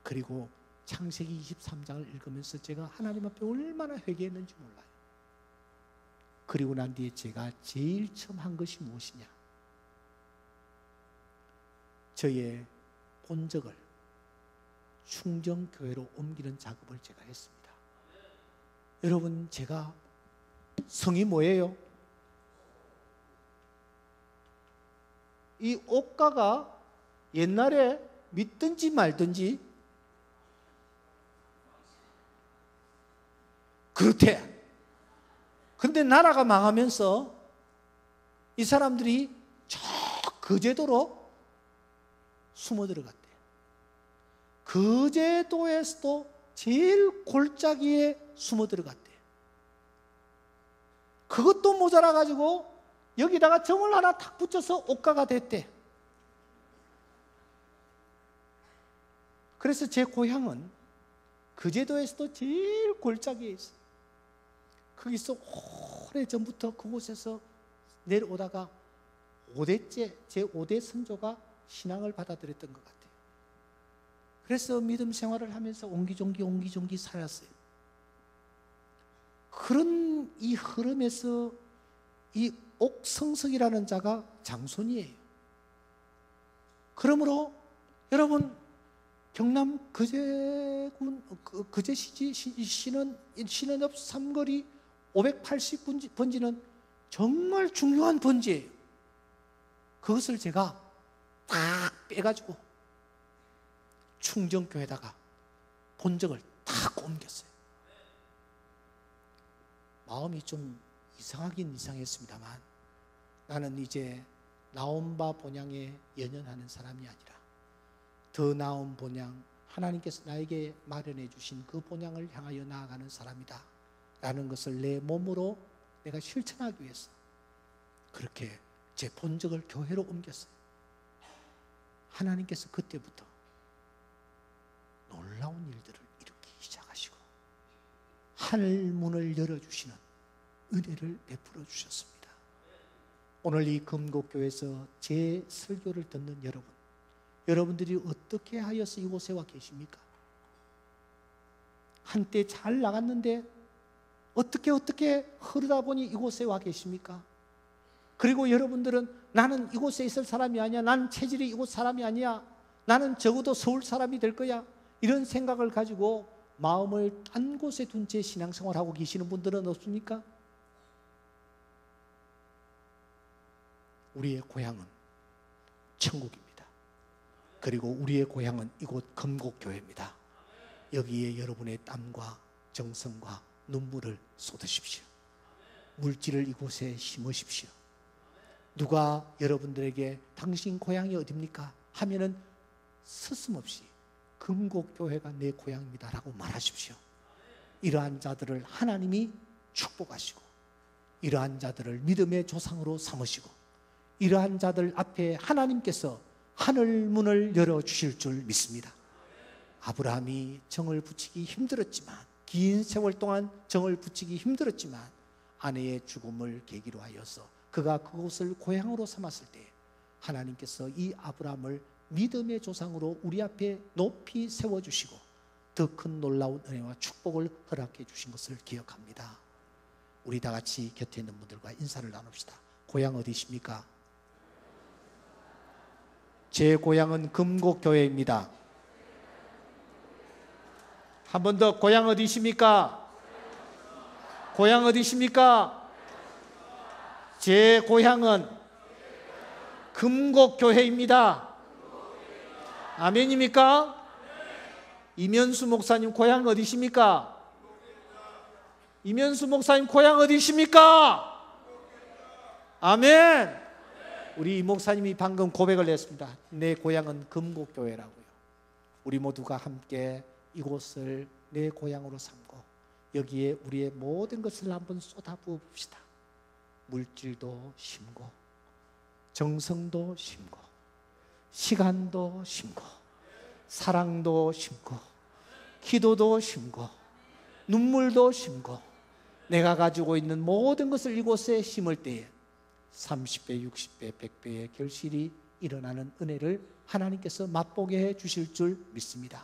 S1: 그리고 창세기 23장을 읽으면서 제가 하나님 앞에 얼마나 회개했는지 몰라요. 그리고 난 뒤에 제가 제일 처음 한 것이 무엇이냐? 저의 본적을 충정교회로 옮기는 작업을 제가 했습니다. 여러분, 제가 성이 뭐예요? 이 옥가가 옛날에 믿든지 말든지 그렇대. 근데 나라가 망하면서 이 사람들이 거제도로 숨어 들어갔대. 거제도에서도 제일 골짜기에 숨어 들어갔대. 그것도 모자라 가지고 여기다가 점을 하나 탁 붙여서 옥가가 됐대. 그래서 제 고향은 거제도에서도 제일 골짜기에 있어요. 거기서 오래전부터 그곳에서 내려오다가 5대째 제 5대 선조가 신앙을 받아들였던 것 같아요. 그래서 믿음 생활을 하면서 옹기종기 살았어요. 그런 이 흐름에서 이 옥성석이라는 자가 장손이에요. 그러므로 여러분, 경남 거제군 거제시지 신원읍 삼거리 580번지는 정말 중요한 번지예요. 그것을 제가 딱 빼가지고 충정교회에다가 본적을 딱 옮겼어요. 마음이 좀 이상하긴 이상했습니다만, 나는 이제 나온 바 본향에 연연하는 사람이 아니라 더 나은 본향, 하나님께서 나에게 마련해 주신 그 본향을 향하여 나아가는 사람이다 라는 것을 내 몸으로 내가 실천하기 위해서 그렇게 제 본적을 교회로 옮겼어요. 하나님께서 그때부터 놀라운 일들을 일으키기 시작하시고 하늘 문을 열어주시는 은혜를 베풀어 주셨습니다. 오늘 이 금곡교회에서 제 설교를 듣는 여러분들이 어떻게 하여서 이곳에 와 계십니까? 한때 잘 나갔는데 어떻게 흐르다 보니 이곳에 와 계십니까? 그리고 여러분들은 나는 이곳에 있을 사람이 아니야, 나는 체질이 이곳 사람이 아니야, 나는 적어도 서울 사람이 될 거야, 이런 생각을 가지고 마음을 딴 곳에 둔 채 신앙생활하고 계시는 분들은 없습니까? 우리의 고향은 천국입니다. 그리고 우리의 고향은 이곳 금곡교회입니다. 여기에 여러분의 땀과 정성과 눈물을 쏟으십시오. 물질을 이곳에 심으십시오. 누가 여러분들에게 당신 고향이 어디입니까? 하면은 서슴없이 금곡교회가 내 고향입니다 라고 말하십시오. 이러한 자들을 하나님이 축복하시고, 이러한 자들을 믿음의 조상으로 삼으시고, 이러한 자들 앞에 하나님께서 하늘 문을 열어주실 줄 믿습니다. 아브라함이 정을 붙이기 힘들었지만, 긴 세월 동안 정을 붙이기 힘들었지만 아내의 죽음을 계기로 하여서 그가 그곳을 고향으로 삼았을 때 하나님께서 이 아브라함을 믿음의 조상으로 우리 앞에 높이 세워주시고 더 큰 놀라운 은혜와 축복을 허락해 주신 것을 기억합니다. 우리 다 같이 곁에 있는 분들과 인사를 나눕시다. 고향 어디십니까? 제 고향은 금곡교회입니다. 한 번 더, 고향 어디십니까? 고향 어디십니까? 제 고향은 금곡교회입니다. 아멘입니까? 이면수 목사님 고향 어디십니까? 이면수 목사님 고향 어디십니까? 아멘. 우리 이 목사님이 방금 고백을 했습니다. 내 고향은 금곡교회라고요. 우리 모두가 함께 이곳을 내 고향으로 삼고 여기에 우리의 모든 것을 한번 쏟아부어 봅시다. 물질도 심고, 정성도 심고, 시간도 심고, 사랑도 심고, 기도도 심고, 눈물도 심고, 내가 가지고 있는 모든 것을 이곳에 심을 때에 30배, 60배, 100배의 결실이 일어나는 은혜를 하나님께서 맛보게 해 주실 줄 믿습니다.